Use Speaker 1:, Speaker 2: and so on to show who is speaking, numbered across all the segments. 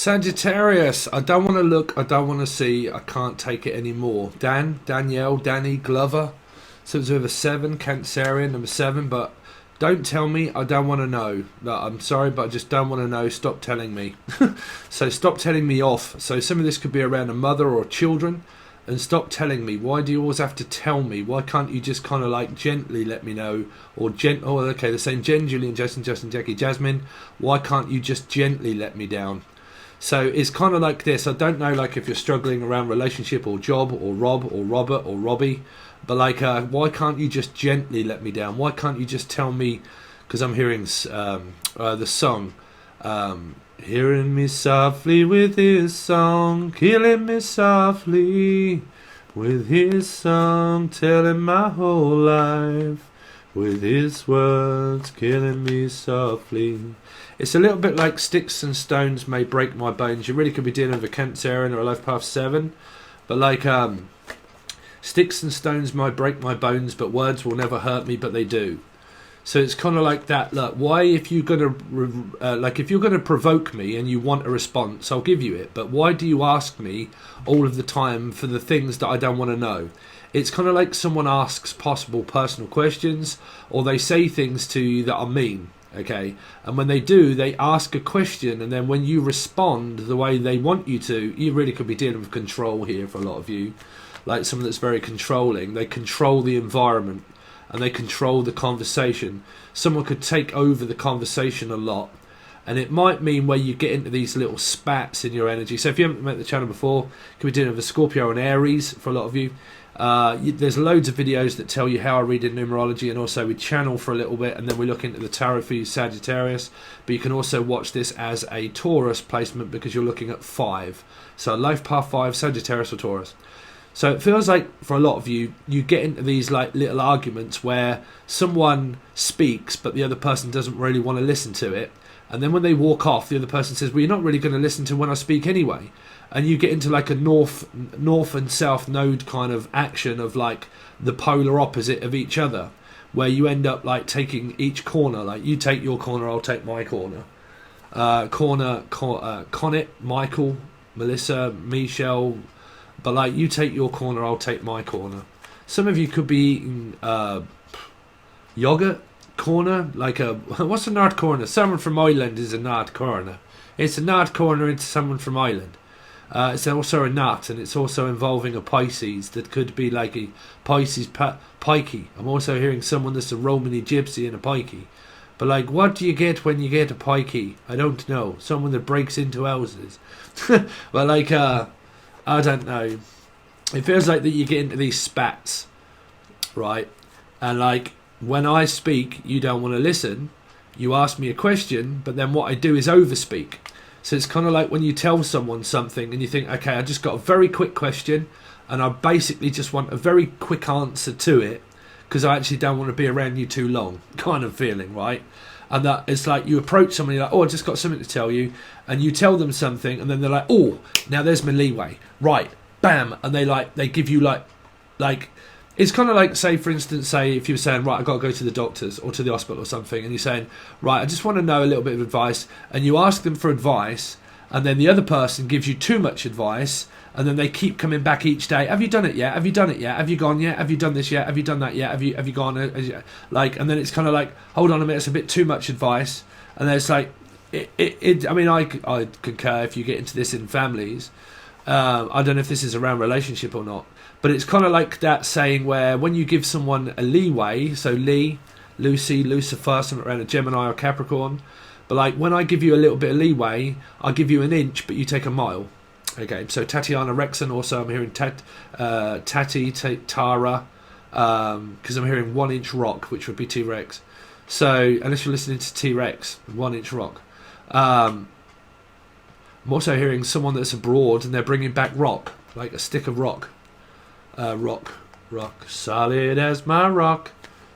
Speaker 1: Sagittarius, I don't want to look, I don't want to see, I can't take it anymore. Dan, Danielle, Danny, Glover. So it's with a 7, Cancerian, number 7, but don't tell me, I don't want to know. No, I'm sorry, but I just don't want to know, stop telling me. So stop telling me off. So some of this could be around a mother or children, and stop telling me. Why do you always have to tell me? Why can't you just kind of like gently let me know? Or oh, okay, the same Jen, Julian, Justin, Jackie, Jasmine. Why can't you just gently let me down? So it's kind of like this. I don't know, like if you're struggling around relationship or job or Rob or Robert or Robbie, but like, why can't you just gently let me down? Why can't you just tell me? Because I'm hearing the song, hearing me softly with his song, killing me softly with his song, telling my whole life with his words, killing me softly. It's a little bit like sticks and stones may break my bones. You really could be dealing with a Cancerian or a life path 7. But like, sticks and stones might break my bones, but words will never hurt me, but they do. So it's kind of like that. Look, why, if you're gonna if you're gonna provoke me and you want a response, I'll give you it. But why do you ask me all of the time for the things that I don't want to know? It's kind of like someone asks possible personal questions, or they say things to you that are mean. Okay, and when they do, they ask a question, and then when you respond the way they want you to, you really could be dealing with control here for a lot of you. Like someone that's very controlling. They control the environment and they control the conversation. Someone could take over the conversation a lot, and it might mean where you get into these little spats in your energy. So if you haven't met the channel before, you could be dealing with a Scorpio and Aries for a lot of you. There's loads of videos that tell you how I read in numerology, and also we channel for a little bit, and then we look into the tarot for you, Sagittarius. But you can also watch this as a Taurus placement because you're looking at 5. So life path 5, Sagittarius or Taurus. So it feels like for a lot of you, you get into these like little arguments where someone speaks but the other person doesn't really want to listen to it, and then when they walk off, the other person says, well, you're not really going to listen to when I speak anyway. And you get into like a north and south node kind of action of like the polar opposite of each other, where you end up like taking each corner. Like you take your corner, I'll take my corner. Connett, Michael, Melissa, Michelle. But like you take your corner, I'll take my corner. Some of you could be eating yogurt corner, like a what's a nard corner? Someone from Ireland is a nard corner. It's a nard corner into someone from Ireland. It's also a nut, and it's also involving a Pisces that could be like a Pisces pikey. I'm also hearing someone that's a Romany gypsy and a pikey. But like, what do you get when you get a pikey? I don't know. Someone that breaks into houses. But like, I don't know. It feels like that you get into these spats, right? And like, when I speak, you don't want to listen. You ask me a question, but then what I do is overspeak. So it's kind of like when you tell someone something and you think, okay, I just got a very quick question and I basically just want a very quick answer to it because I actually don't want to be around you too long, kind of feeling, right? And that it's like you approach somebody like, oh, I just got something to tell you, and you tell them something, and then they're like, oh, now there's my leeway, right? Bam, and they give you like it's kind of like, say for instance, say if you were saying, right, I got to go to the doctors or to the hospital or something, and you're saying, right, I just want to know a little bit of advice, and you ask them for advice, and then the other person gives you too much advice, and then they keep coming back each day. Have you done it yet? Have you done it yet? Have you gone yet? Have you done this yet? Have you done that yet? Have you gone? Like, and then it's kind of like, hold on a minute, it's a bit too much advice, and then it's like, I mean, I concur if you get into this in families. I don't know if this is around relationship or not, but it's kind of like that saying where when you give someone a leeway, so Lucy, Lucifer, something around a Gemini or Capricorn, but like when I give you a little bit of leeway, I give you an inch, but you take a mile. Okay, so Tatiana Rexon, also I'm hearing Tara, because I'm hearing 1 inch rock, which would be T-Rex. So, unless you're listening to T-Rex, 1 inch rock. I'm also hearing someone that's abroad and they're bringing back rock, like a stick of rock. Rock, solid as my rock.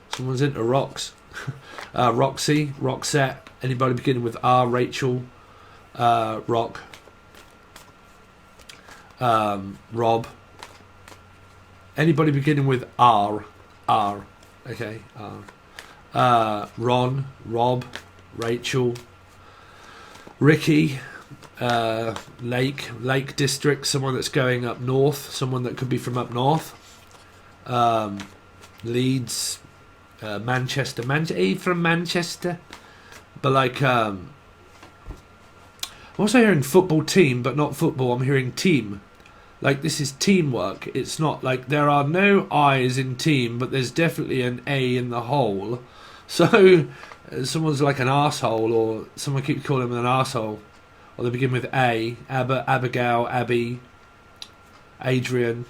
Speaker 1: Someone's into rocks. Roxy, Roxette, anybody beginning with R, Rachel, Rock. Rob. Anybody beginning with R, okay, R. Ron, Rob, Rachel, Ricky, Lake district, someone that's going up north, someone that could be from up north. Leeds, Manchester, from Manchester. But like, I'm also hearing football team, but not football. I'm hearing team. Like, this is teamwork. It's not like there are no I's in team, but there's definitely an A in the whole. So someone's like an arsehole, or someone keeps calling them an arsehole. Or they begin with A. Abigail, Abby, Adrian.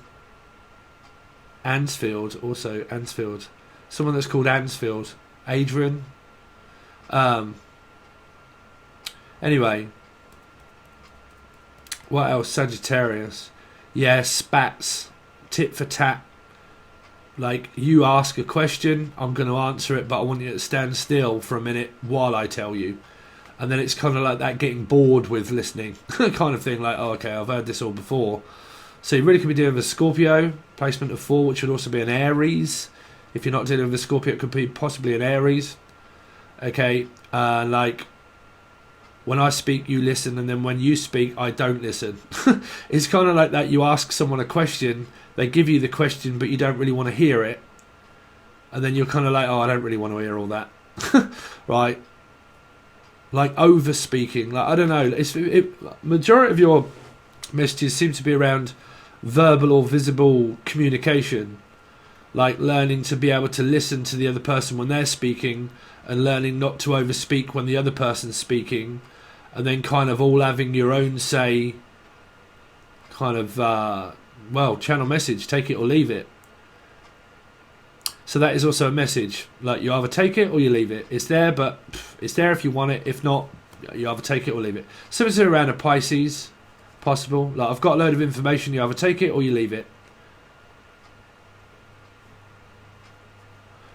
Speaker 1: Ansfield, also Ansfield. Someone that's called Ansfield. Adrian. Anyway. What else? Sagittarius. Yeah, spats. Tit for tat. Like, you ask a question, I'm going to answer it, but I want you to stand still for a minute while I tell you. And then it's kind of like that, getting bored with listening kind of thing. Like, oh, okay, I've heard this all before. So you really could be dealing with a Scorpio, placement of 4, which would also be an Aries. If you're not dealing with a Scorpio, it could be possibly an Aries. Okay, like, when I speak, you listen, and then when you speak, I don't listen. It's kind of like that. You ask someone a question, they give you the question, but you don't really want to hear it. And then you're kind of like, oh, I don't really want to hear all that. Right? Like, over speaking. Like, I don't know. Majority of your messages seem to be around verbal or visible communication. Like, learning to be able to listen to the other person when they're speaking, and learning not to overspeak when the other person's speaking, and then kind of all having your own say, kind of, channel message, take it or leave it. So that is also a message. Like, you either take it or you leave it. It's there, but it's there if you want it. If not, you either take it or leave it. Similar around a Pisces, possible. Like, I've got a load of information, you either take it or you leave it.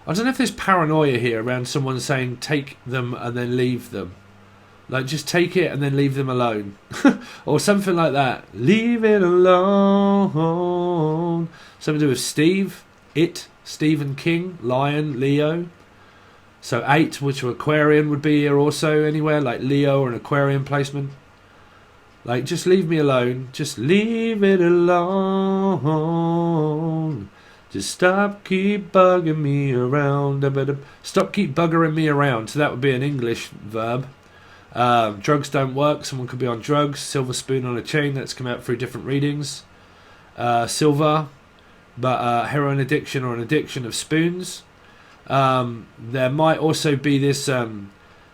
Speaker 1: I don't know if there's paranoia here around someone saying take them and then leave them. Like, just take it and then leave them alone. Or something like that. Leave it alone. Something to do with Steve. Stephen King. Lion. Leo. So 8, which are Aquarian, would be here also anywhere. Like Leo or an Aquarian placement. Like, just leave me alone. Just leave it alone. Just stop, keep bugging me around. Stop, keep buggering me around. So that would be an English verb. Drugs don't work. Someone could be on drugs. Silver spoon on a chain. That's come out through different readings. Silver. But heroin addiction or an addiction of spoons. There might also be this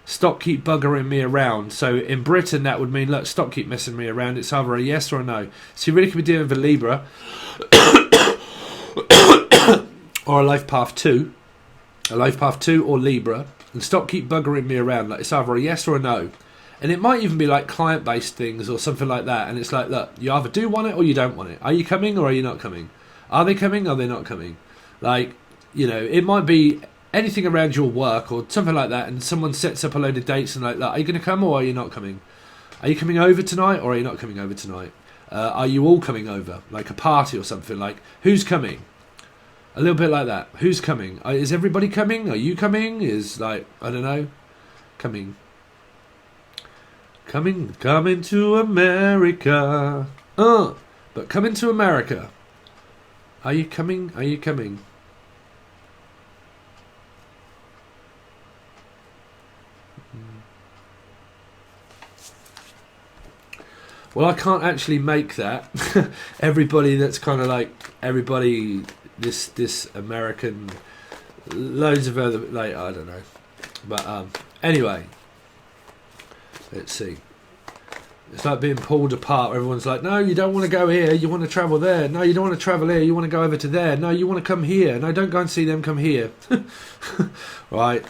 Speaker 1: stop, keep buggering me around. So in Britain, that would mean, look, stop, keep messing me around. It's either a yes or a no. So you really could be dealing with a Libra. Or a life path 2. A life path 2 or Libra. And stop, keep buggering me around. Like, it's either a yes or a no. And it might even be like client-based things or something like that. And it's like, look, you either do want it or you don't want it. Are you coming or are you not coming? Are they coming or are they not coming? Like, you know, it might be anything around your work or something like that. And someone sets up a load of dates and like, look, are you going to come or are you not coming? Are you coming over tonight or are you not coming over tonight? Are you all coming over? Like a party or something. Like, who's coming? A little bit like that. Who's coming? Is everybody coming? Are you coming? Is, like, I don't know. Coming to America. But coming to America. Are you coming? Are you coming? Well, I can't actually make that. Everybody that's kind of like, everybody, this American, loads of other, like, I don't know. But anyway, let's see. It's like being pulled apart. Everyone's like, no, you don't want to go here. You want to travel there. No, you don't want to travel here. You want to go over to there. No, you want to come here. No, don't go and see them. Come here. Right.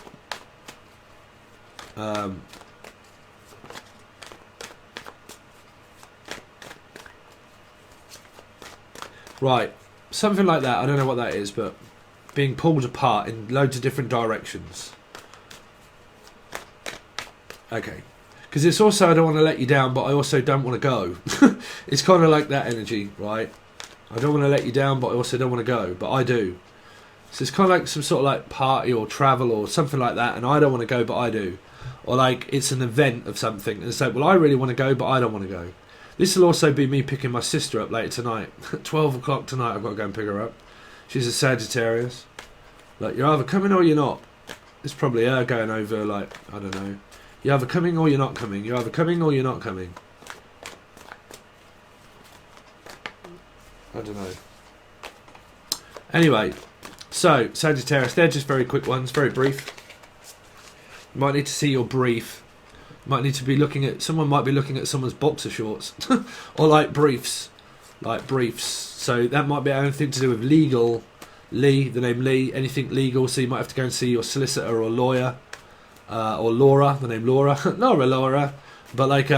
Speaker 1: Right. Something like that. I don't know what that is, but being pulled apart in loads of different directions. Okay. Because it's also, I don't want to let you down, but I also don't want to go. It's kind of like that energy, right? I don't want to let you down, but I also don't want to go, but I do. So it's kind of like some sort of like party or travel or something like that, and I don't want to go, but I do. or like it's an event of something, and it's like, well, I really want to go, but I don't want to go. This will also be me picking my sister up later tonight. 12 o'clock tonight, I've got to go and pick her up. She's a Sagittarius. Like, you're either coming or you're not. It's probably her going over, like, I don't know. You're either coming or you're not coming. You're either coming or you're not coming. I don't know. Anyway, so, Sagittarius, they're just very quick ones, very brief. You might need to see your brief. You might need to be looking at, someone might be looking at someone's boxer shorts. Or like briefs. Like briefs. So that might be anything to do with legal. Lee, the name Lee, anything legal. So you might have to go and see your solicitor or lawyer. Or Laura, the name Laura. Laura. But like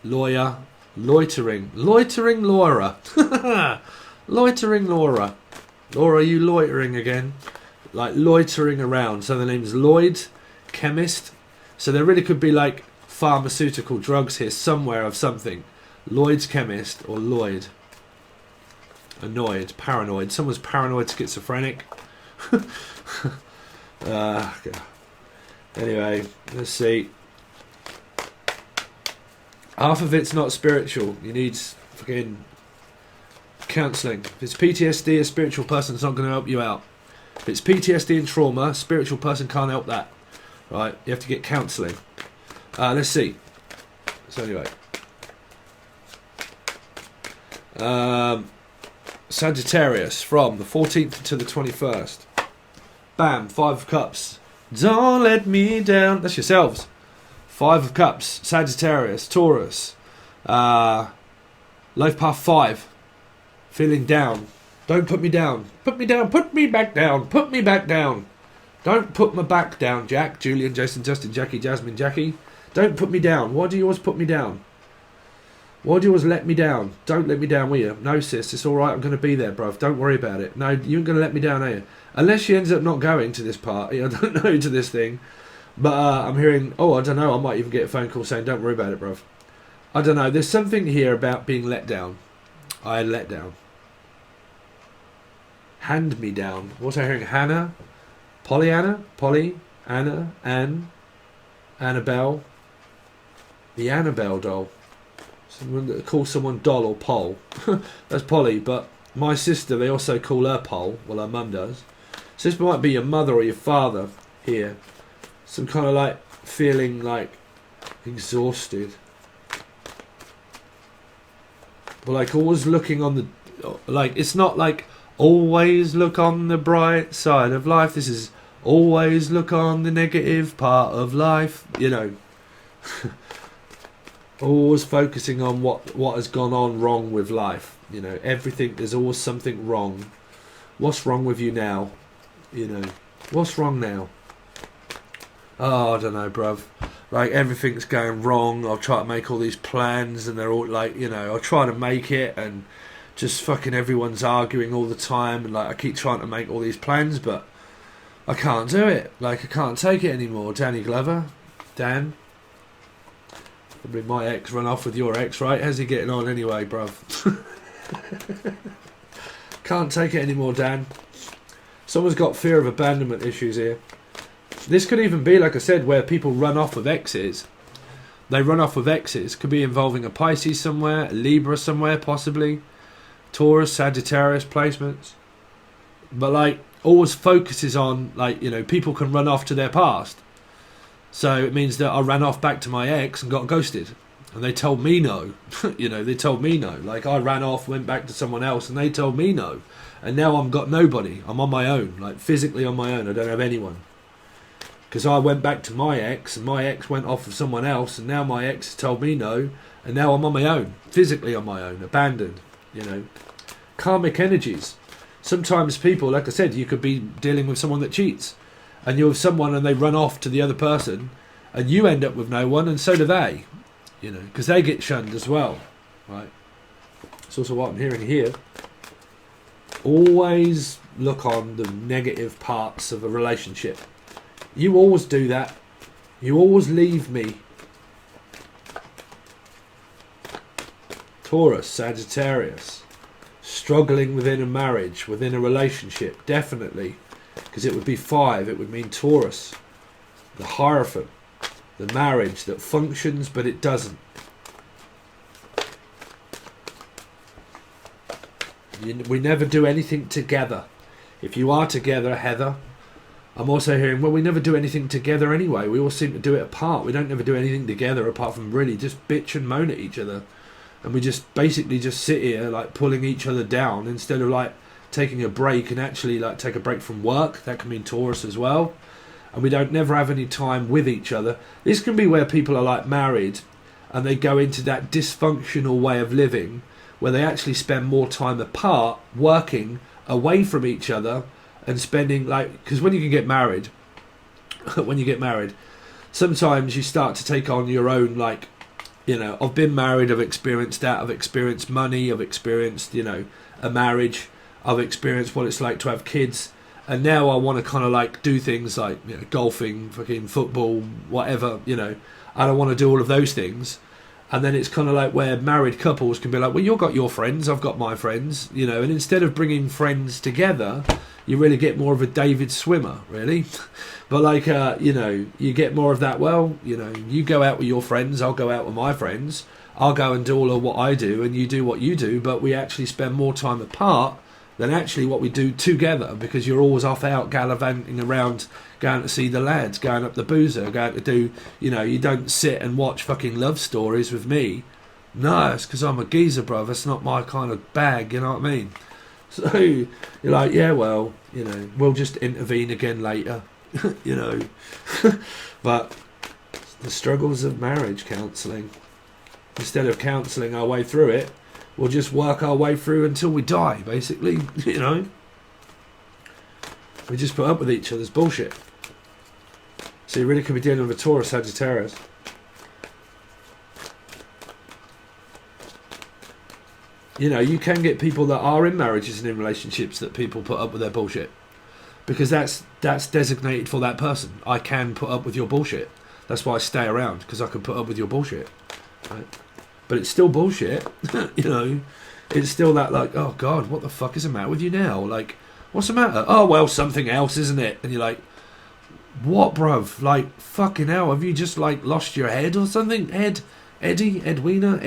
Speaker 1: lawyer. Loitering. Loitering Laura. Loitering Laura. Laura, are you loitering again? Like loitering around. So the name's Lloyd, chemist. So there really could be like pharmaceutical drugs here somewhere of something. Lloyd's chemist or Lloyd. Annoyed, paranoid. Someone's paranoid, schizophrenic. Anyway, let's see. Half of it's not spiritual. You need fucking counselling. If it's PTSD, a spiritual person's not going to help you out. If it's PTSD and trauma, a spiritual person can't help that. Right? You have to get counselling. Let's see. So anyway. Sagittarius from the 14th to the 21st. Bam, 5 of Cups. Don't let me down. That's yourselves. 5 of Cups. Sagittarius, Taurus. Life path 5. Feeling down. Don't put me down. Put me down. Put me back down. Put me back down. Don't put my back down, Jack. Julian, Jason, Justin, Jackie, Jasmine, Jackie. Don't put me down. Why do you always put me down? Why do you always let me down? Don't let me down, will you? No, sis, it's alright, I'm going to be there, bruv. Don't worry about it. No, you ain't going to let me down, are you? Unless she ends up not going to this party, I don't know, to this thing. But I'm hearing, I don't know, I might even get a phone call saying, don't worry about it, bruv. I don't know, there's something here about being let down. I let down. Hand me down. What's I hearing? Hannah? Pollyanna? Polly? Anna? Anne? Annabelle? The Annabelle doll. Someone that calls someone doll or Pole. That's Polly, but my sister, they also call her Pole. Well, her mum does. So this might be your mother or your father here. Some kind of like feeling like exhausted. But like always looking on the... Like, it's not like always look on the bright side of life. This is always look on the negative part of life. You know. Always focusing on what has gone on wrong with life. You know, everything, there's always something wrong. What's wrong with you now? You know, what's wrong now? Oh, I don't know, bruv. Like, everything's going wrong. I'll try to make all these plans and they're all like, you know, I'll try to make it and just fucking everyone's arguing all the time. And like, I keep trying to make all these plans, but I can't do it. Like, I can't take it anymore. Danny Glover. Dan. Probably my ex run off with your ex, right? How's he getting on anyway, bruv? Can't take it anymore, Dan. Someone's got fear of abandonment issues here. This could even be, like I said, where people run off with exes. They run off with exes. Could be involving a Pisces somewhere, a Libra somewhere, possibly. Taurus, Sagittarius placements. But, like, always focuses on, like, you know, people can run off to their past. So it means that I ran off back to my ex and got ghosted. And they told me no. You know, they told me no. Like, I ran off, went back to someone else, and they told me no. And now I've got nobody. I'm on my own. Like, physically on my own. I don't have anyone. Because I went back to my ex, and my ex went off with someone else, and now my ex told me no, and now I'm on my own. Physically on my own. Abandoned. You know. Karmic energies. Sometimes people, like I said, you could be dealing with someone that cheats. And you're with someone and they run off to the other person and you end up with no one and so do they, you know, because they get shunned as well, right? It's also what I'm hearing here. Always look on the negative parts of a relationship. You always do that. You always leave me. Taurus, Sagittarius. Struggling within a marriage, within a relationship, definitely. Because it would be 5, it would mean Taurus, the Hierophant. The marriage that functions but it doesn't. We never do anything together. If you are together, Heather, I'm also hearing, well, we never do anything together anyway. We all seem to do it apart. We don't ever do anything together apart from really just bitch and moan at each other. And we just basically just sit here like pulling each other down instead of like taking a break and actually like take a break from work. That can mean Taurus as well. And we don't never have any time with each other. This can be where people are like married and they go into that dysfunctional way of living where they actually spend more time apart working away from each other and spending like, because when you get married, sometimes you start to take on your own, like, you know, I've been married, I've experienced that, I've experienced money, I've experienced, you know, a marriage, I've experienced what it's like to have kids, and now I want to kind of like do things like, you know, golfing, fucking football, whatever, you know, I don't want to do all of those things. And then it's kind of like where married couples can be like, well, you've got your friends, I've got my friends, you know, and instead of bringing friends together, you really get more of a David Swimmer, really. But like, you know, you get more of that, well, you know, you go out with your friends, I'll go out with my friends, I'll go and do all of what I do and you do what you do, but we actually spend more time apart than actually what we do together, because you're always off out gallivanting around, going to see the lads, going up the boozer, going to do, you know, you don't sit and watch fucking love stories with me. No, it's because I'm a geezer, bruv. It's not my kind of bag, you know what I mean? So you're like, yeah, well, you know, we'll just intervene again later, you know. But the struggles of marriage counselling, instead of counselling our way through it, we'll just work our way through until we die, basically, you know. We just put up with each other's bullshit. So you really could be dealing with a Taurus Sagittarius. You know, you can get people that are in marriages and in relationships that people put up with their bullshit. Because that's designated for that person. I can put up with your bullshit. That's why I stay around, because I can put up with your bullshit. Right? But it's still bullshit, you know. It's still that like, oh God, what the fuck is the matter with you now? Like, what's the matter? Oh, well, something else, isn't it? And you're like, what, bruv? Like, fucking hell, have you just like lost your head or something? Edwina?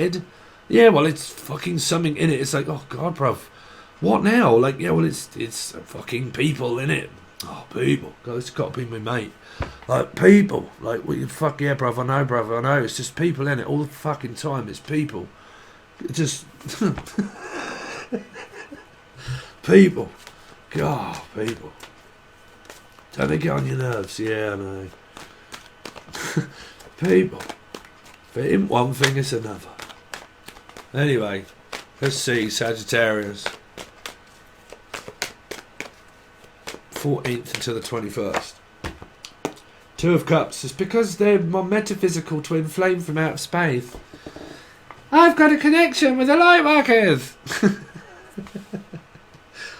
Speaker 1: Yeah, well, it's fucking something in it. It's like, oh God, bruv, what now? Like, yeah, well, it's fucking people, innit? Oh, people. God, it's got to be my mate. Like, people. Like, well, fuck yeah, bruv, I know. It's just people, innit? All the fucking time, it's people. It just... people. God, people. Don't they get on your nerves? Yeah, I know. People. If it ain't one thing, it's another. Anyway, let's see, Sagittarius. 14th until the 21st. Two of Cups. It's because they're my metaphysical twin flame from out of space. I've got a connection with the light workers.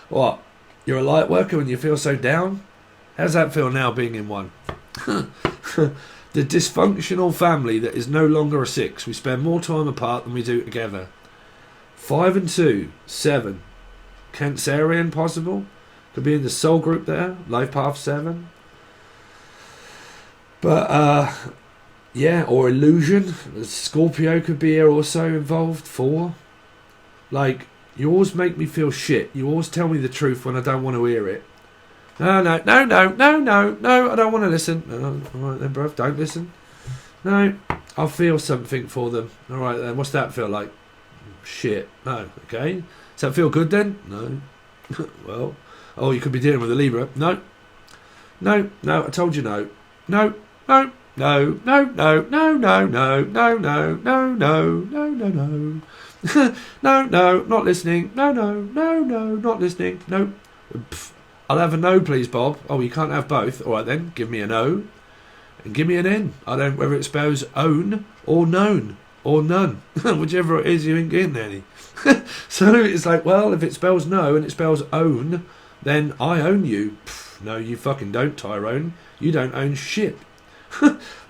Speaker 1: What? You're a light worker when you feel so down? How's that feel now being in one? The dysfunctional family that is no longer a 6. We spend more time apart than we do together. 5 and 2. 7. Cancerian possible? Could be in the soul group there. Life path 7. But, yeah, or illusion. Scorpio could be here also involved. 4. Like, you always make me feel shit. You always tell me the truth when I don't want to hear it. No, I don't want to listen. No, alright then, bruv, don't listen. No, I'll feel something for them. Alright then, what's that feel like? Shit. No, okay. Does that feel good then? No. Well, oh, you could be dealing with a Libra. No, I told you no. No, not listening. No, not listening. No. Pff. I'll have a no, please, Bob. Oh, you can't have both. All right, then. Give me a no. And give me an N. I don't whether it spells own or known or none. Whichever it is, you ain't getting any. So it's like, well, if it spells no and it spells own, then I own you. Pff, no, you fucking don't, Tyrone. You don't own shit.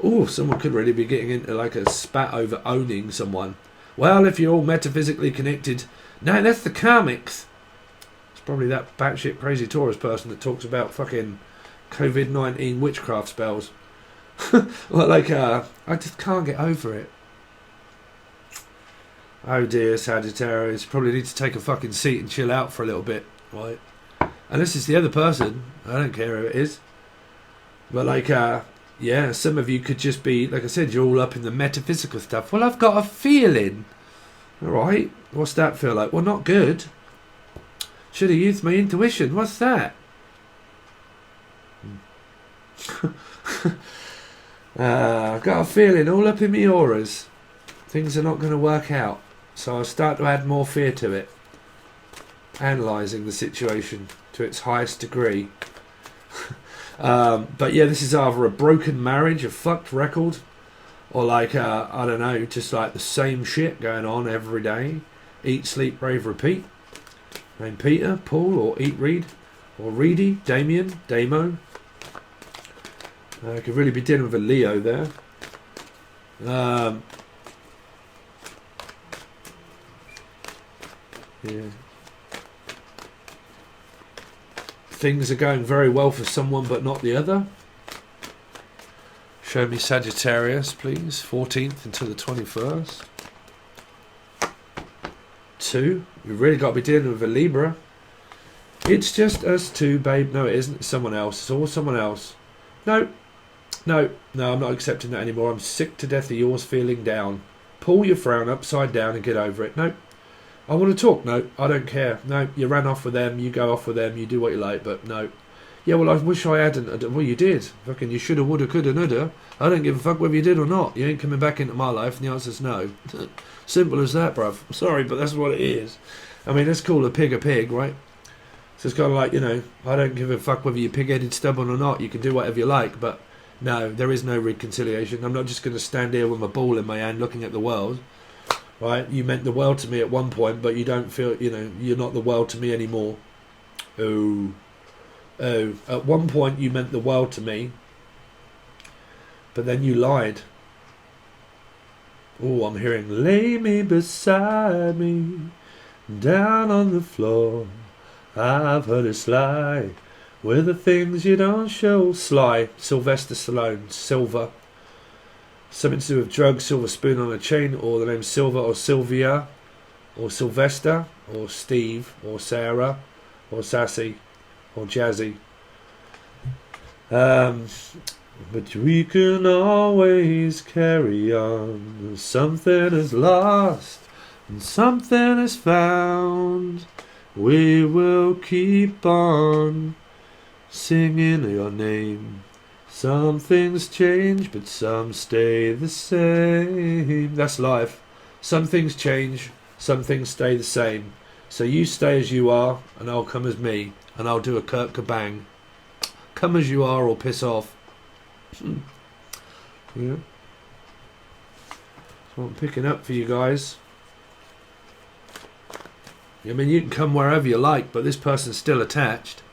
Speaker 1: Oh, someone could really be getting into like a spat over owning someone. Well, if you're all metaphysically connected. No, that's the Karmics. Probably that batshit crazy Taurus person that talks about fucking COVID-19 witchcraft spells. Well, like, I just can't get over it. Oh dear, Sagittarius. Probably need to take a fucking seat and chill out for a little bit, right? Unless it's the other person. I don't care who it is. But like, yeah, some of you could just be, like I said, you're all up in the metaphysical stuff. Well, I've got a feeling. Alright, what's that feel like? Well, not good. Should have used my intuition. What's that? I've got a feeling all up in my auras. Things are not going to work out. So I'll start to add more fear to it. Analysing the situation to its highest degree. But yeah, this is either a broken marriage, a fucked record, or like, I don't know, just like the same shit going on every day. Eat, sleep, rave, repeat. Name Peter, Paul, or Eat, Read, or Reedy, Damien, Damo. I could really be dealing with a Leo there. Yeah. Things are going very well for someone but not the other. Show me Sagittarius, please. 14th until the 21st. 2. We've really got to be dealing with a Libra. It's just us two, babe. No, it isn't. It's someone else. It's all someone else. No, I'm not accepting that anymore. I'm sick to death of yours feeling down. Pull your frown upside down and get over it. No. I want to talk. No, I don't care. No, you ran off with them. You go off with them. You do what you like. But no. Yeah, well, I wish I hadn't. Well, you did. Fucking you shoulda, woulda, coulda, nudda. I don't give a fuck whether you did or not. You ain't coming back into my life. And the answer's no. Simple as that, bruv. Sorry, but that's what it is. I mean, let's call a pig, right? So it's kind of like, you know, I don't give a fuck whether you're pig-headed, stubborn or not. You can do whatever you like. But no, there is no reconciliation. I'm not just going to stand here with my ball in my hand looking at the world. Right, you meant the world to me at one point, but you don't feel, you know, you're not the world to me anymore. Oh, at one point you meant the world to me, but then you lied. Oh, I'm hearing, lay me beside me, down on the floor. I've heard it sly, with the things you don't show. Sly, Sylvester Stallone, Silver. Something to do with drugs, silver spoon on a chain, or the name Silver or Sylvia, or Sylvester, or Steve, or Sarah, or Sassy, or Jazzy. But we can always carry on. Something is lost, and something is found. We will keep on singing your name. Some things change, but some stay the same. That's life. Some things change, some things stay the same. So you stay as you are, and I'll come as me, and I'll do a Kurt Kabang. Come as you are, or piss off. Yeah. That's what I'm picking up for you guys. I mean, you can come wherever you like, but this person's still attached.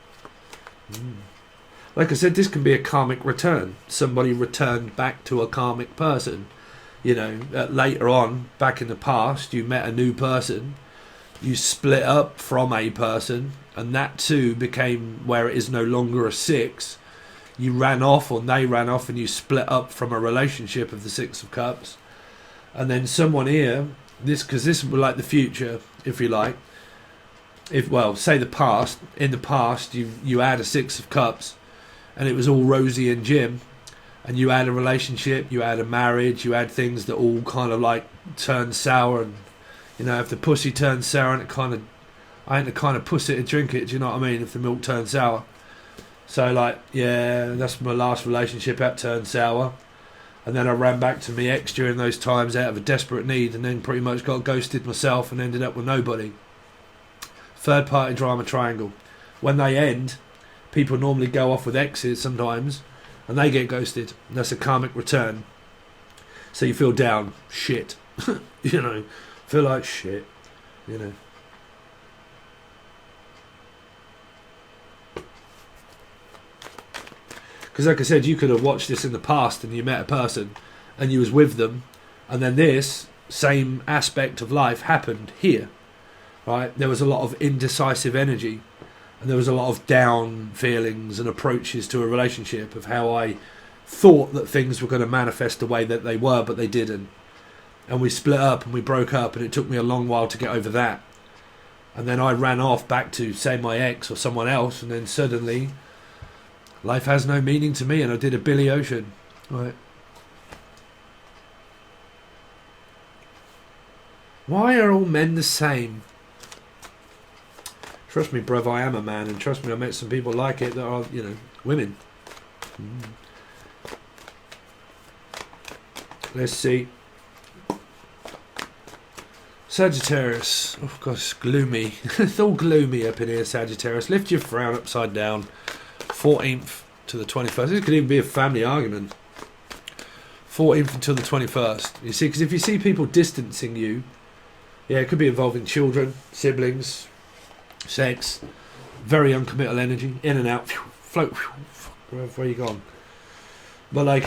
Speaker 1: Like I said, this can be a karmic return. Somebody returned back to a karmic person. You know, later on, back in the past, you met a new person. You split up from a person, and that too became where it is no longer a 6. You ran off, or they ran off, and you split up from a relationship of the 6 of Cups. And then someone here, because this would be like the future, if you like. Say the past. In the past, you had a 6 of Cups. And it was all rosy and Jim, and you had a relationship, you had a marriage, you had things that all kind of like turned sour, and you know, if the pussy turns sour, and I ain't the kind of pussy to drink it. Do you know what I mean? If the milk turns sour, so like, yeah, that's my last relationship that turned sour, and then I ran back to my ex during those times out of a desperate need, and then pretty much got ghosted myself and ended up with nobody. Third party drama triangle. When they end, people normally go off with exes sometimes, and they get ghosted. And that's a karmic return. So you feel down, shit, you know, feel like shit, you know. Because like I said, you could have watched this in the past, and you met a person, and you was with them, and then this same aspect of life happened here, right? There was a lot of indecisive energy. And there was a lot of down feelings and approaches to a relationship of how I thought that things were going to manifest the way that they were, but they didn't. And we split up and we broke up, and it took me a long while to get over that. And then I ran off back to, say, my ex or someone else, and then suddenly life has no meaning to me, and I did a Billy Ocean. Right. Why are all men the same? Trust me, bruv, I am a man, and trust me, I met some people like it that are, you know, women. Let's see. Sagittarius. Oh gosh, gloomy. It's all gloomy up in here, Sagittarius. Lift your frown upside down. 14th to the 21st. This could even be a family argument. 14th until the 21st. You see, because if you see people distancing you, yeah, it could be involving children, siblings, sex, very uncommittal energy, in and out, float, where you gone? But like,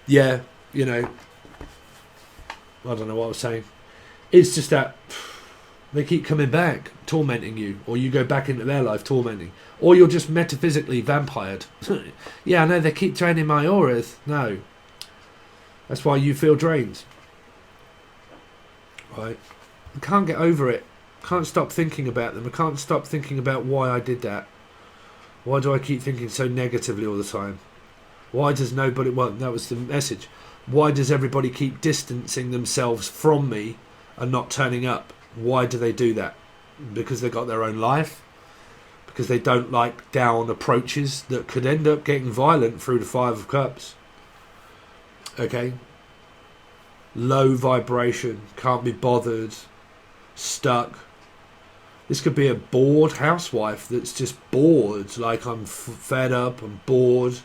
Speaker 1: yeah, you know, I don't know what I was saying. It's just that they keep coming back, tormenting you, or you go back into their life tormenting, or you're just metaphysically vampired. Yeah, I know, they keep draining my auras. No. That's why you feel drained. Right? I can't get over it. Can't stop thinking about them. I can't stop thinking about why I did that. Why do I keep thinking so negatively all the time? Why does nobody... Well, that was the message. Why does everybody keep distancing themselves from me and not turning up? Why do they do that? Because they've got their own life? Because they don't like down approaches that could end up getting violent through the Five of Cups? Okay? Low vibration, can't be bothered, stuck. This could be a bored housewife that's just bored. Like, I'm fed up, I'm bored,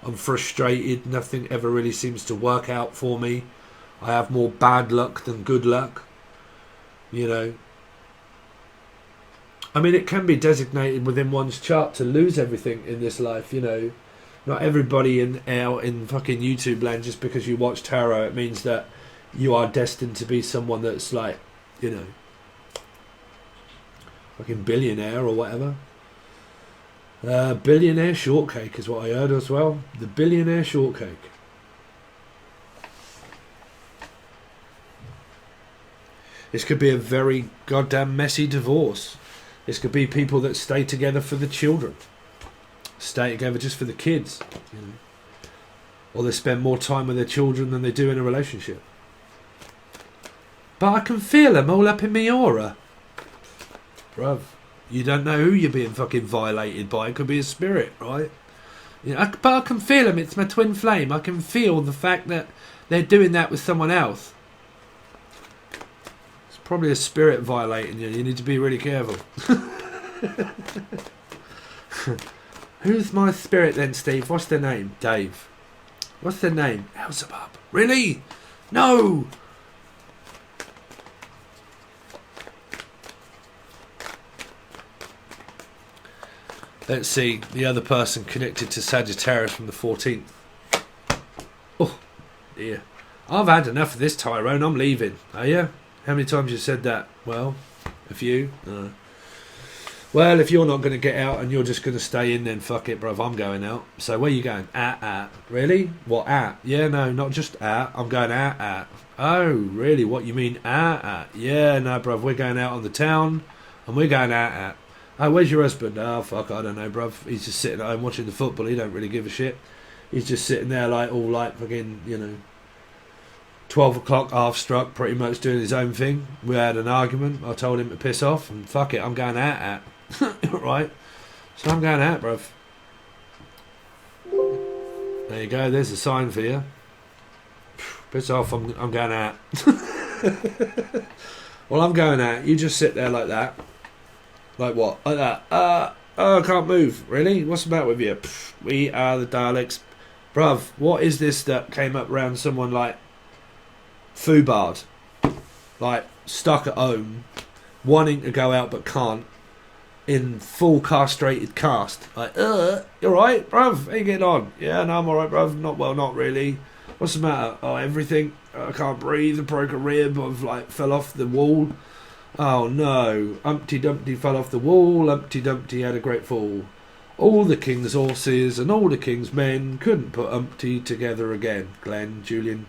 Speaker 1: I'm frustrated, nothing ever really seems to work out for me. I have more bad luck than good luck. You know. I mean, it can be designated within one's chart to lose everything in this life, you know. Not everybody in fucking YouTube land, just because you watch tarot, it means that you are destined to be someone that's like, you know, fucking billionaire or whatever. Billionaire shortcake is what I heard as well. The billionaire shortcake. This could be a very goddamn messy divorce. This could be people that stay together for the children. Stay together just for the kids. You know. Or they spend more time with their children than they do in a relationship. But I can feel them all up in my aura. Bruv, you don't know who you're being fucking violated by. It could be a spirit, right? You know, but I can feel them. It's my twin flame. I can feel the fact that they're doing that with someone else. It's probably a spirit violating you. You need to be really careful. Who's my spirit then, Steve? What's their name? Dave. What's their name? Elzebub. Really? No! Let's see, the other person connected to Sagittarius from the 14th. Oh, dear. I've had enough of this, Tyrone. I'm leaving. Are you? How many times you said that? Well, a few. Well, if you're not going to get out and you're just going to stay in, then fuck it, bruv. I'm going out. So where you going? Really? What, Yeah, no, not just I'm going out. Oh, really? What, you mean Yeah, no, bruv. We're going out on the town and we're going out. Oh, where's your husband? Oh, fuck, I don't know, bruv. He's just sitting at home watching the football. He don't really give a shit. He's just sitting there like all like fucking, you know, 12 o'clock, half struck, pretty much doing his own thing. We had an argument. I told him to piss off and fuck it, I'm going out. Right? So I'm going out, bruv. There you go, there's a sign for you. Piss off, I'm going out. Well, I'm going out. You just sit there like that. Like what? Like that. Oh, I can't move. Really? What's the matter with you? We are the Daleks. Bruv, what is this that came up around someone like Fubard? Like, stuck at home, wanting to go out but can't, in full castrated cast. Like, you alright, bruv? How you getting on? Yeah, no, I'm alright, bruv. Not well, not really. What's the matter? Oh, everything. I can't breathe. I broke a rib. I've like fell off the wall. Oh no, Humpty Dumpty fell off the wall, Humpty Dumpty had a great fall. All the king's horses and all the king's men couldn't put Umpty together again. Glenn, Julian,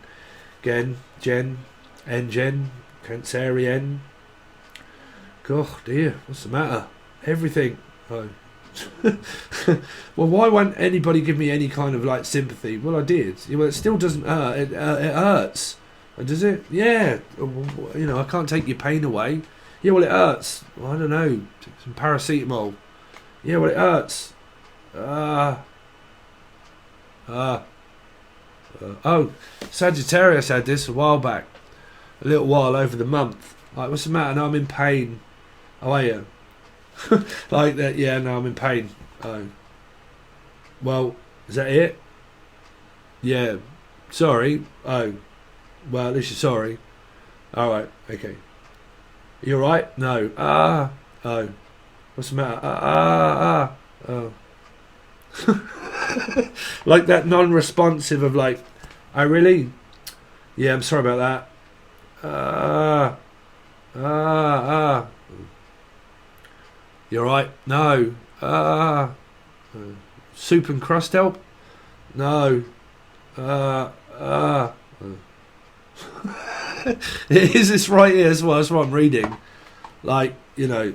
Speaker 1: Gen, Jen, N-Gen, Cancerian. God, dear, what's the matter? Everything. Oh. Well, why won't anybody give me any kind of like sympathy? Well, I did. Well, it still doesn't hurt. It hurts. Does it? Yeah. You know, I can't take your pain away. Yeah, well, it hurts. Well, I don't know. Some paracetamol. Yeah, well, it hurts. Oh, Sagittarius had this a while back. A little while over the month. Like, what's the matter? No, I'm in pain. Oh, are you? Like that? Yeah, no, I'm in pain. Oh. Well, is that it? Yeah. Sorry. Oh. Well, at least you're sorry. Alright, okay. You alright? No. Oh. What's the matter? Oh. Like that non-responsive of like, oh really? Yeah, I'm sorry about that. You alright? No. Soup and crust help? No. It is this right here as well. That's what I'm reading. Like, you know.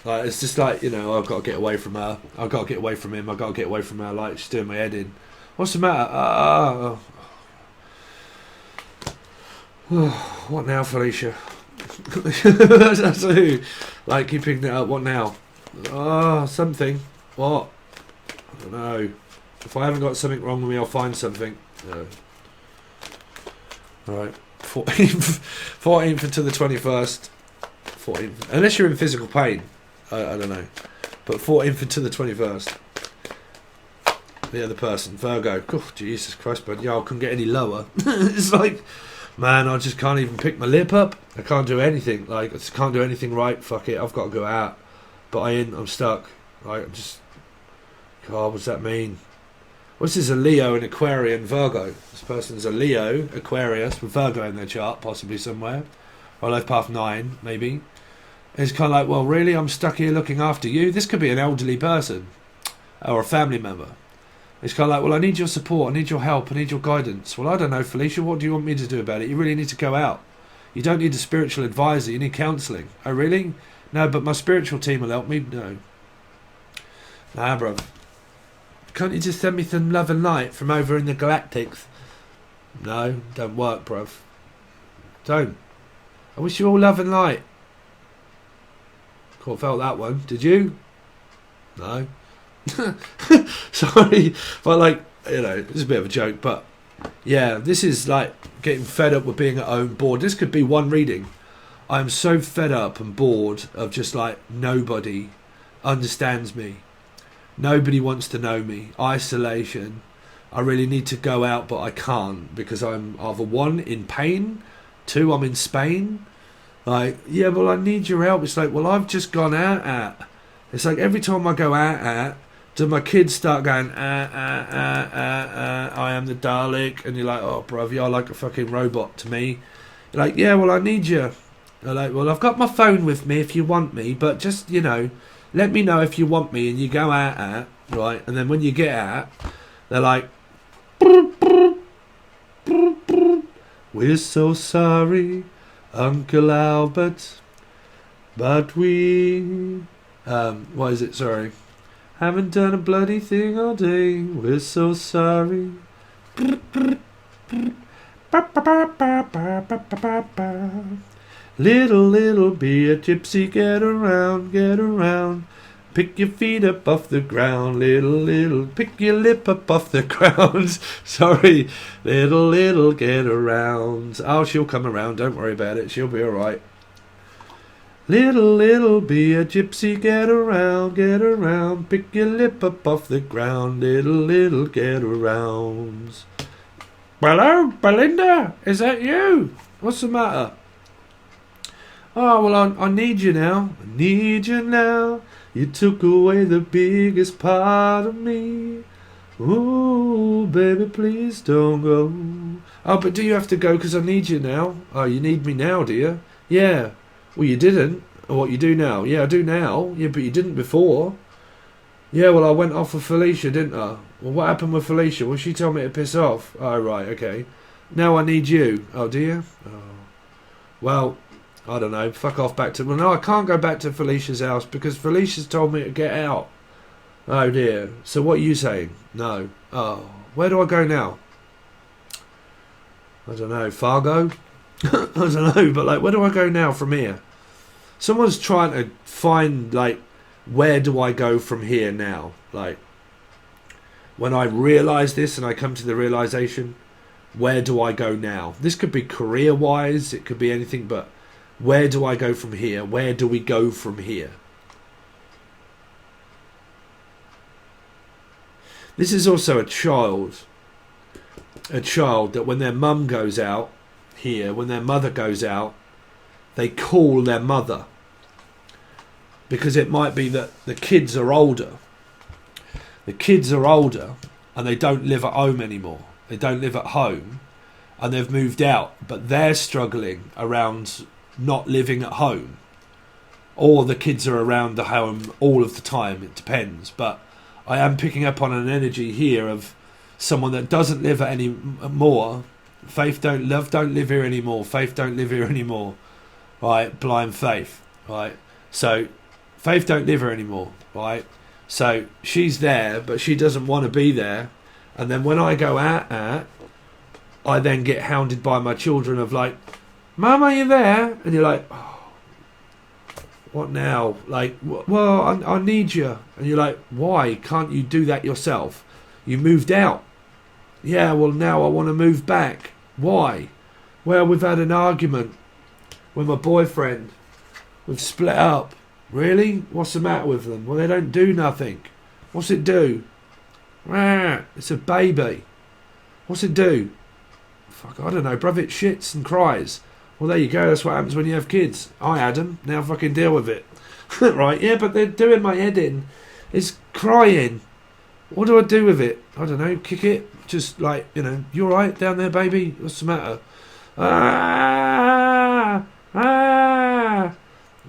Speaker 1: Like, it's just like, you know, I've got to get away from her. I've got to get away from him. I've got to get away from her. Like, she's doing my head in. What's the matter? What now, Felicia? That's who. Like, keeping that up. What now? Something. What? I don't know. If I haven't got something wrong with me, I'll find something. No. Alright. 14th until the 21st. 14th. Unless you're in physical pain. I don't know. But 14th until the 21st. The other person. Virgo. Oh, Jesus Christ, but yeah, I couldn't get any lower. It's like, man, I just can't even pick my lip up. I can't do anything. Like, I just can't do anything right. Fuck it. I've got to go out. But I'm stuck. Like, I'm just... God, what does that mean? What's this? A Leo, an Aquarian, Virgo. This person's a Leo, Aquarius, with Virgo in their chart, possibly somewhere. Or life path 9, maybe. It's kind of like, well, really, I'm stuck here looking after you? This could be an elderly person. Or a family member. It's kind of like, well, I need your support, I need your help, I need your guidance. Well, I don't know, Felicia, what do you want me to do about it? You really need to go out. You don't need a spiritual advisor, you need counselling. Oh, really? No, but my spiritual team will help me. No. Nah, bro. Can't you just send me some love and light from over in the galactics? No, don't work, bruv. Don't. I wish you all love and light. Cool, felt that one. Did you? No. Sorry. But like, you know, it's a bit of a joke, but yeah, this is like getting fed up with being at home, bored. This could be one reading. I'm so fed up and bored of just like nobody understands me. Nobody wants to know me. Isolation. I really need to go out, but I can't because I'm either 1, in pain, 2, I'm in Spain. Like, yeah, well, I need your help. It's like, well, I've just gone out at. It's like every time I go out at, do my kids start going, I am the Dalek, and you're like, oh, bruv, you're like a fucking robot to me. You're like, yeah, well, I need you. They're like, well, I've got my phone with me if you want me, but just, you know, let me know if you want me, and you go out at, right, and then when you get out, they're like, we're so sorry, Uncle Albert, but we, what is it, sorry, haven't done a bloody thing all day, we're so sorry. Little be a gypsy, get around, pick your feet up off the ground, little, pick your lip up off the ground. Sorry, little, get around. Oh, she'll come around, don't worry about it, she'll be alright. Little be a gypsy, get around, pick your lip up off the ground, little, get around. Hello, Belinda, is that you? What's the matter? Oh, well, I need you now. I need you now. You took away the biggest part of me. Ooh, baby, please don't go. Oh, but do you have to go because I need you now? Oh, you need me now, do you? Yeah. Well, you didn't. What you do now? Yeah, I do now. Yeah, but you didn't before. Yeah, well, I went off with Felicia, didn't I? Well, what happened with Felicia? Well, she told me to piss off. Oh, right, okay. Now I need you. Oh, do you? Oh. Well, I don't know. Fuck off back to... Well, no, I can't go back to Felicia's house because Felicia's told me to get out. Oh, dear. So what are you saying? No. Oh, where do I go now? I don't know. Fargo? I don't know, but, like, where do I go now from here? Someone's trying to find, like, where do I go from here now? Like, when I realise this and I come to the realisation, where do I go now? This could be career-wise, it could be anything, but where do I go from here? Where do we go from here? This is also a child that when their mum goes out here, when their mother goes out, they call their mother. Because it might be that the kids are older. The kids are older and they don't live at home anymore. They don't live at home and they've moved out, but they're struggling around not living at home. Or the kids are around the home all of the time. It depends. But I am picking up on an energy here of someone that doesn't live any more. Faith don't live here anymore. Faith don't live here anymore. Right? Blind Faith. Right? So Faith don't live here anymore. Right? So she's there, but she doesn't want to be there. And then when I go out, I then get hounded by my children of like, Mum, are you there? And you're like, oh, what now? Like, well, I need you. And you're like, why can't you do that yourself? You moved out. Yeah, well, now I want to move back. Why? Well, we've had an argument with my boyfriend. We've split up. Really? What's the matter with them? Well, they don't do nothing. What's it do? It's a baby. What's it do? Fuck, I don't know, bruv. It shits and cries. Well, there you go. That's what happens when you have kids. I had them. Now fucking deal with it. Right, yeah, but they're doing my head in. It's crying. What do I do with it? I don't know. Kick it. Just like, you know, you alright down there, baby? What's the matter?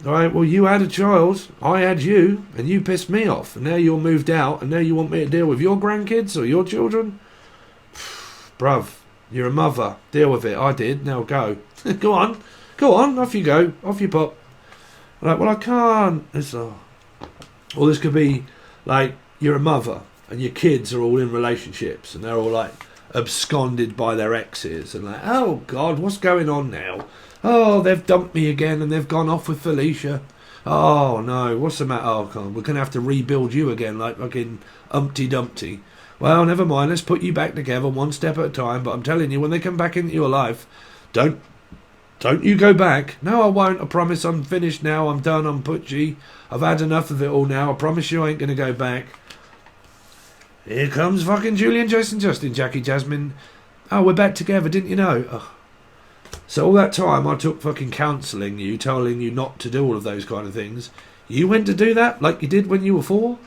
Speaker 1: Alright, well, you had a child. I had you. And you pissed me off. And now you're moved out. And now you want me to deal with your grandkids or your children? Bruv, you're a mother. Deal with it. I did. Now go. Go on. Go on. Off you go. Off you pop. Like, well, I can't. It's, or this could be like you're a mother and your kids are all in relationships and they're all like absconded by their exes and like, oh God, what's going on now? Oh, they've dumped me again and they've gone off with Felicia. Oh no, what's the matter? Oh God, we're gonna have to rebuild you again like fucking Humpty Dumpty. Well, never mind. Let's put you back together one step at a time. But I'm telling you, when they come back into your life, don't you go back. No, I won't. I promise. I'm finished now. I'm done. I'm putchy. I've had enough of it all now. I promise you I ain't going to go back. Here comes fucking Julian, Jason, Justin, Jackie, Jasmine. Oh, we're back together. Didn't you know? Oh. So all that time I took fucking counselling you, telling you not to do all of those kind of things. You went to do that like you did when you were 4?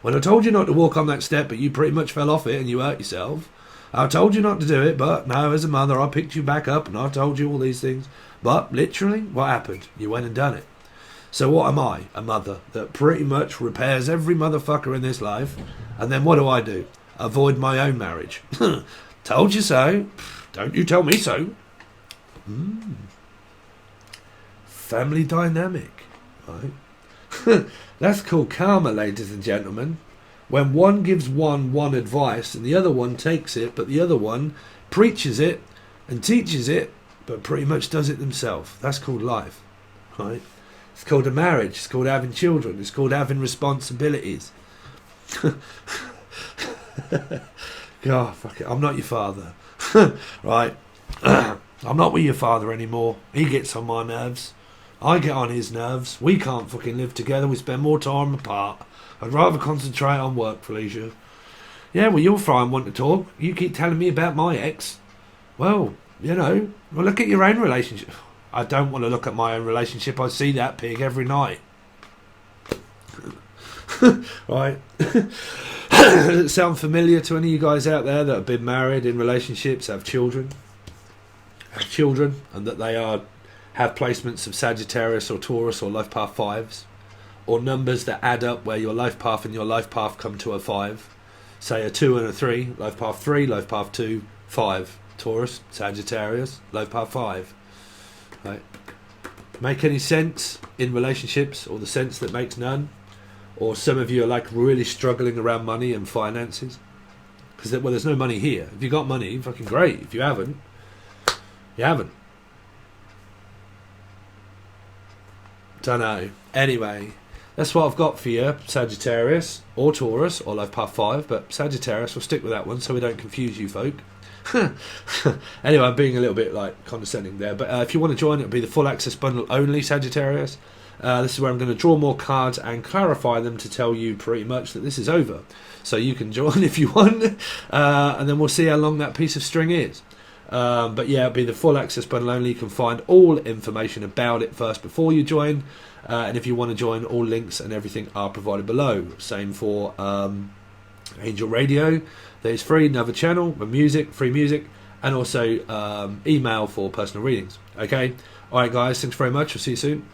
Speaker 1: When I told you not to walk on that step, but you pretty much fell off it and you hurt yourself. I told you not to do it, but no, as a mother, I picked you back up and I told you all these things. But literally, what happened? You went and done it. So what am I? A mother that pretty much repairs every motherfucker in this life. And then what do? Avoid my own marriage. Told you so. Don't you tell me so. Family dynamic. Right? That's called karma, ladies and gentlemen. When one gives one advice and the other one takes it, but the other one preaches it and teaches it, but pretty much does it themselves. That's called life. Right? It's called a marriage. It's called having children. It's called having responsibilities. God, fuck it. I'm not your father. Right? I'm not with your father anymore. He gets on my nerves. I get on his nerves. We can't fucking live together. We spend more time apart. I'd rather concentrate on work, Felicia. Yeah, well, you're fine wanting to talk. You keep telling me about my ex. Well, you know, well, look at your own relationship. I don't want to look at my own relationship. I see that pig every night. Right? Does it sound familiar to any of you guys out there that have been married, in relationships, have children? And that they are have placements of Sagittarius or Taurus or life path 5s, or numbers that add up where your life path and your life path come to a 5, say a 2 and a 3, life path 3, life path 2, 5, Taurus, Sagittarius, life path 5. Right? Make any sense in relationships, or the sense that makes none? Or some of you are like really struggling around money and finances? Because, well, there's no money here. If you got money, fucking great. If you haven't, you haven't. Don't know. Anyway, that's what I've got for you, Sagittarius or Taurus or life path 5, but Sagittarius, we'll stick with that one so we don't confuse you folk. Anyway, I'm being a little bit like condescending there, but if you want to join, it'll be the full access bundle only, Sagittarius. This is where I'm going to draw more cards and clarify them to tell you pretty much that this is over, so you can join if you want, and then we'll see how long that piece of string is. But yeah, it'll be the full access bundle only. You can find all information about it first before you join, and if you want to join, all links and everything are provided below. Same for Angel Radio, that is free, another channel with music, free music, and also email for personal readings. Okay, alright guys, thanks very much, we'll see you soon.